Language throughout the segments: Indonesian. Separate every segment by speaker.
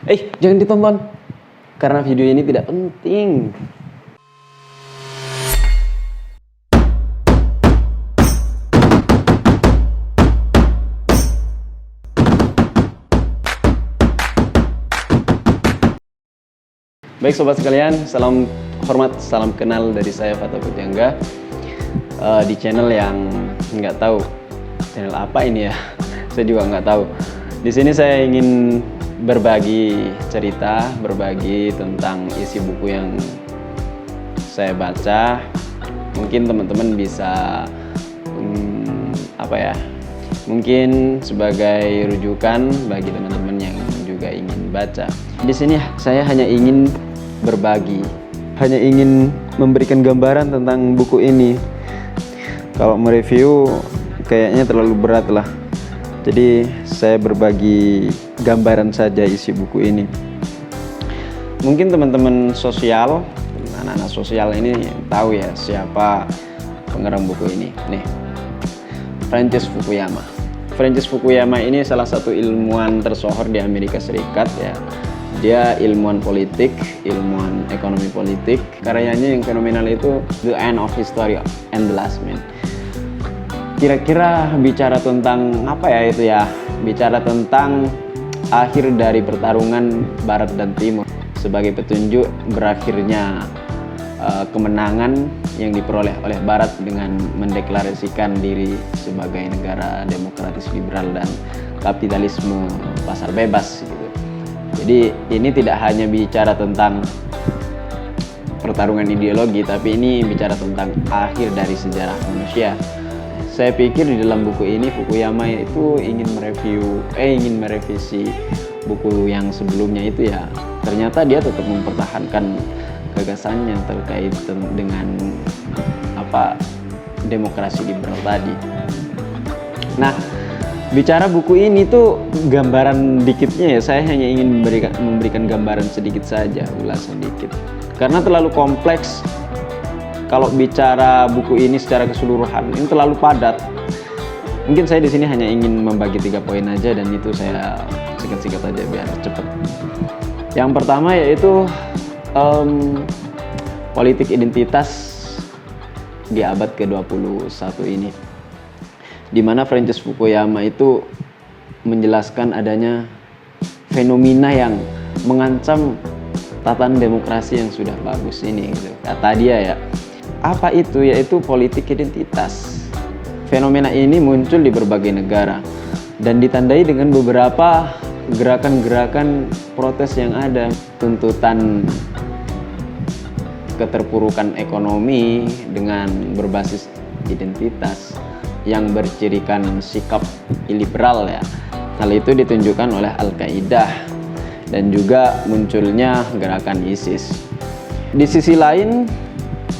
Speaker 1: Jangan ditonton karena video ini tidak penting. Baik sobat sekalian, salam hormat, salam kenal dari saya Fata Pujangga di channel yang nggak tahu channel apa ini ya, saya juga nggak tahu. Di sini saya ingin berbagi cerita, berbagi tentang isi buku yang saya baca. Mungkin teman-teman bisa mungkin sebagai rujukan bagi teman-teman yang juga ingin baca. Di sini saya hanya ingin berbagi, hanya ingin memberikan gambaran tentang buku ini. Kalau mereview kayaknya terlalu berat lah, jadi saya berbagi gambaran saja isi buku ini. Mungkin teman-teman sosial, anak-anak sosial ini tahu ya siapa pengarang buku ini. Nih, Francis Fukuyama. Francis Fukuyama ini salah satu ilmuwan tersohor di Amerika Serikat ya. Dia ilmuwan politik, ilmuwan ekonomi politik. Karyanya yang fenomenal itu The End of History and the Last Man. Kira-kira bicara tentang apa ya itu ya? Bicara tentang akhir dari pertarungan Barat dan Timur sebagai petunjuk berakhirnya kemenangan yang diperoleh oleh Barat dengan mendeklarasikan diri sebagai negara demokratis liberal dan kapitalisme pasar bebas gitu. Jadi ini tidak hanya bicara tentang pertarungan ideologi, tapi ini bicara tentang akhir dari sejarah manusia. Saya pikir di dalam buku ini Fukuyama itu ingin merevisi buku yang sebelumnya itu ya. Ternyata dia tetap mempertahankan gagasannya terkait dengan demokrasi liberal tadi. Nah, bicara buku ini tuh gambaran dikitnya ya, saya hanya ingin memberikan gambaran sedikit saja, ulasan dikit. Karena terlalu kompleks. Kalau bicara buku ini secara keseluruhan, ini terlalu padat. Mungkin saya di sini hanya ingin membagi 3 poin aja, dan itu saya singkat-singkat aja biar cepet. Yang pertama yaitu politik identitas di abad ke-21 ini, di mana Francis Fukuyama itu menjelaskan adanya fenomena yang mengancam tatanan demokrasi yang sudah bagus ini gitu. Kata dia ya, apa itu? Yaitu politik identitas. Fenomena ini muncul di berbagai negara dan ditandai dengan beberapa gerakan-gerakan protes yang ada, tuntutan keterpurukan ekonomi dengan berbasis identitas yang bercirikan sikap iliberal ya. Hal itu ditunjukkan oleh Al-Qaeda dan juga munculnya gerakan ISIS. Di sisi lain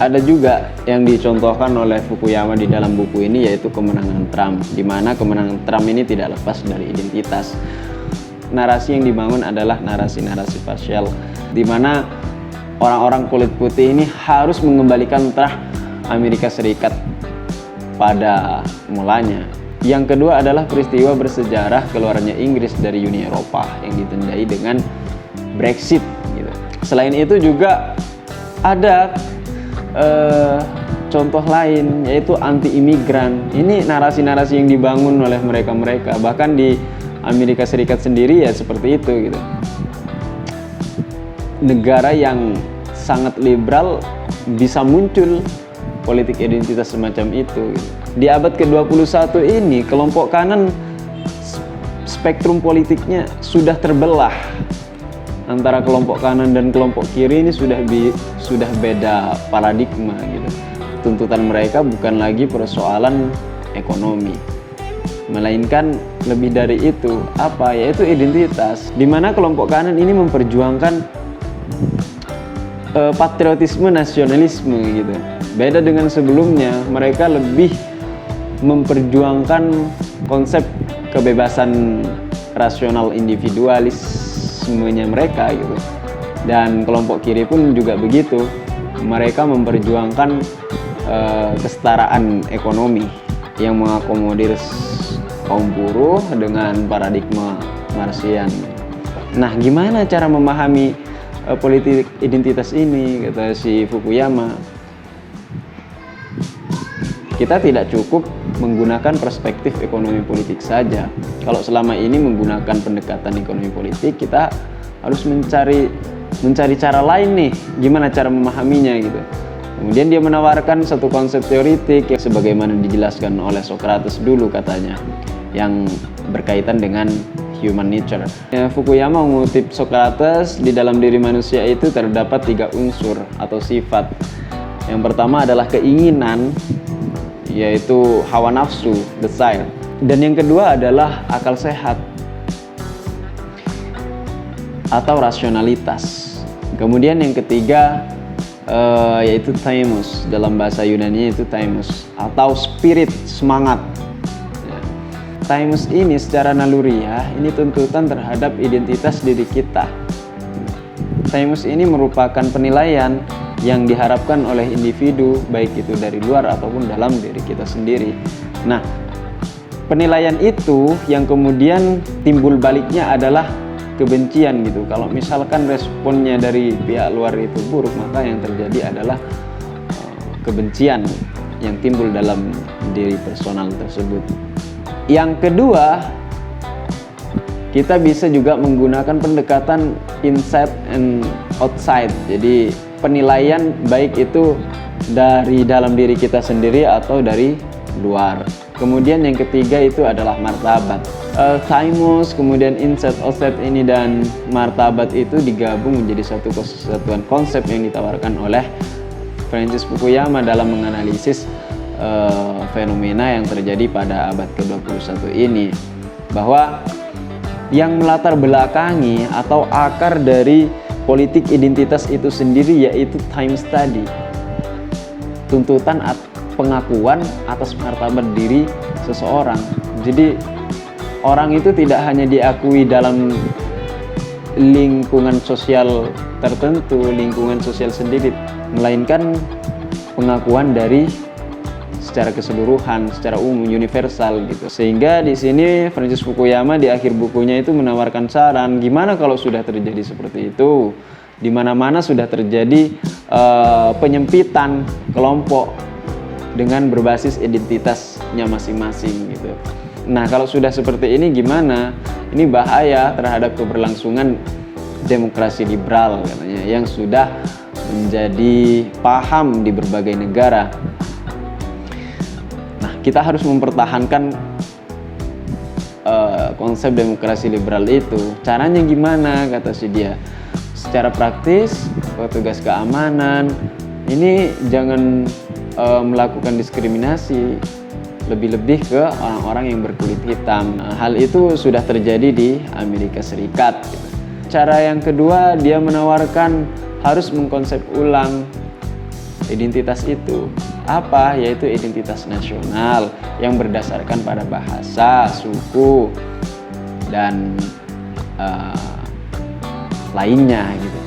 Speaker 1: ada juga yang dicontohkan oleh Fukuyama di dalam buku ini, yaitu kemenangan Trump, di mana kemenangan Trump ini tidak lepas dari identitas. Narasi yang dibangun adalah narasi-narasi parsial, di mana orang-orang kulit putih ini harus mengembalikan terah Amerika Serikat pada mulanya. Yang kedua adalah peristiwa bersejarah keluarnya Inggris dari Uni Eropa yang ditandai dengan Brexit gitu. Selain itu juga ada contoh lain, yaitu anti-imigran. Ini narasi-narasi yang dibangun oleh mereka-mereka. Bahkan di Amerika Serikat sendiri ya seperti itu gitu. Negara yang sangat liberal bisa muncul politik identitas semacam itu gitu. Di abad ke-21 ini kelompok kanan spektrum politiknya sudah terbelah antara kelompok kanan dan kelompok kiri. Ini sudah beda paradigma gitu. Tuntutan mereka bukan lagi persoalan ekonomi, melainkan lebih dari itu, yaitu identitas, di mana kelompok kanan ini memperjuangkan patriotisme, nasionalisme gitu. Beda dengan sebelumnya, mereka lebih memperjuangkan konsep kebebasan rasional individualismenya mereka gitu. Dan kelompok kiri pun juga begitu, mereka memperjuangkan kesetaraan ekonomi yang mengakomodir kaum buruh dengan paradigma Marxian. Nah, gimana cara memahami politik identitas ini, kata si Fukuyama? Kita tidak cukup menggunakan perspektif ekonomi politik saja. Kalau selama ini menggunakan pendekatan ekonomi politik, kita harus mencari cara lain nih, gimana cara memahaminya gitu. Kemudian dia menawarkan satu konsep teoritik yang sebagaimana dijelaskan oleh Socrates dulu katanya, yang berkaitan dengan human nature. Fukuyama mengutip Socrates, di dalam diri manusia itu terdapat 3 unsur atau sifat. Yang pertama adalah keinginan, yaitu hawa nafsu, desire. Dan yang kedua adalah akal sehat atau rasionalitas. Kemudian yang ketiga yaitu thymos, dalam bahasa Yunani itu thymos atau spirit, semangat. Thymos ini secara naluriah ini tuntutan terhadap identitas diri kita. Thymos ini merupakan penilaian yang diharapkan oleh individu, baik itu dari luar ataupun dalam diri kita sendiri. Nah, penilaian itu yang kemudian timbul baliknya adalah kebencian gitu. Kalau misalkan responnya dari pihak luar itu buruk, maka yang terjadi adalah kebencian yang timbul dalam diri personal tersebut. Yang kedua, kita bisa juga menggunakan pendekatan inside and outside. Jadi penilaian baik itu dari dalam diri kita sendiri atau dari luar. Kemudian yang ketiga itu adalah martabat. Thymos, kemudian inside outside ini dan martabat itu digabung menjadi satu kesatuan konsep yang ditawarkan oleh Francis Fukuyama dalam menganalisis fenomena yang terjadi pada abad ke-21 ini, bahwa yang melatar belakangi atau akar dari politik identitas itu sendiri yaitu time study, tuntutan pengakuan atas martabat diri seseorang. Jadi orang itu tidak hanya diakui dalam lingkungan sosial tertentu, lingkungan sosial sendiri, melainkan pengakuan dari secara keseluruhan, secara umum, universal gitu. Sehingga di sini Francis Fukuyama di akhir bukunya itu menawarkan saran, gimana kalau sudah terjadi seperti itu, di mana-mana sudah terjadi penyempitan kelompok dengan berbasis identitasnya masing-masing gitu. Nah, kalau sudah seperti ini gimana? Ini bahaya terhadap keberlangsungan demokrasi liberal katanya yang sudah menjadi paham di berbagai negara. Nah, kita harus mempertahankan konsep demokrasi liberal itu. Caranya gimana, kata si dia? Secara praktis, petugas keamanan ini jangan melakukan diskriminasi, lebih-lebih ke orang-orang yang berkulit hitam. Nah, hal itu sudah terjadi di Amerika Serikat. Cara yang kedua, dia menawarkan harus mengkonsep ulang identitas itu. Apa? Yaitu identitas nasional yang berdasarkan pada bahasa, suku, dan lainnya gitu.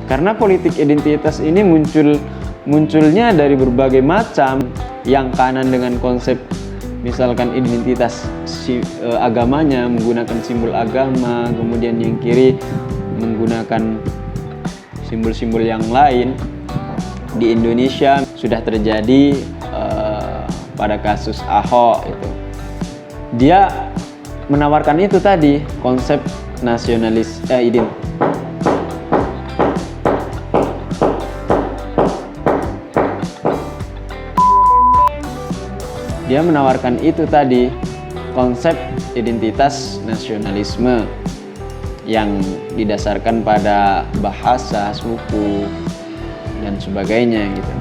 Speaker 1: Karena politik identitas ini munculnya dari berbagai macam. Yang kanan dengan konsep misalkan identitas agamanya menggunakan simbol agama, kemudian yang kiri menggunakan simbol-simbol yang lain. Di Indonesia sudah terjadi pada kasus Ahok itu. Dia menawarkan itu tadi, konsep nasionalis Dia menawarkan itu tadi, konsep identitas nasionalisme yang didasarkan pada bahasa, suku, dan sebagainya gitu.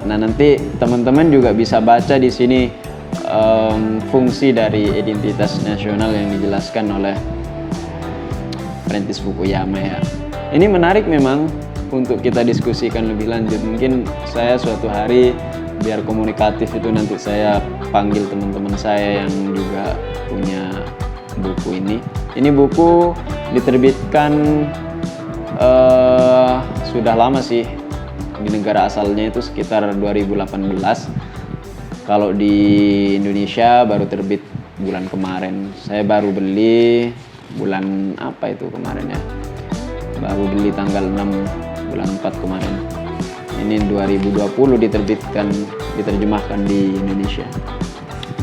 Speaker 1: Nah, nanti teman-teman juga bisa baca di sini fungsi dari identitas nasional yang dijelaskan oleh Francis Fukuyama ya. Ini menarik memang untuk kita diskusikan lebih lanjut. Mungkin saya suatu hari biar komunikatif itu nanti saya panggil teman-teman saya yang juga punya buku ini. Ini buku diterbitkan sudah lama sih, di negara asalnya itu sekitar 2018. Kalau di Indonesia baru terbit bulan kemarin. Saya baru beli bulan apa itu kemarin ya, baru beli tanggal 6 bulan 4 kemarin. Ini 2020 diterjemahkan di Indonesia,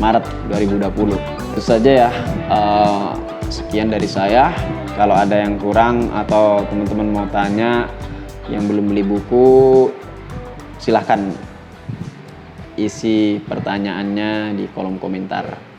Speaker 1: Maret 2020. Itu saja ya, sekian dari saya. Kalau ada yang kurang atau teman-teman mau tanya yang belum beli buku, silahkan isi pertanyaannya di kolom komentar.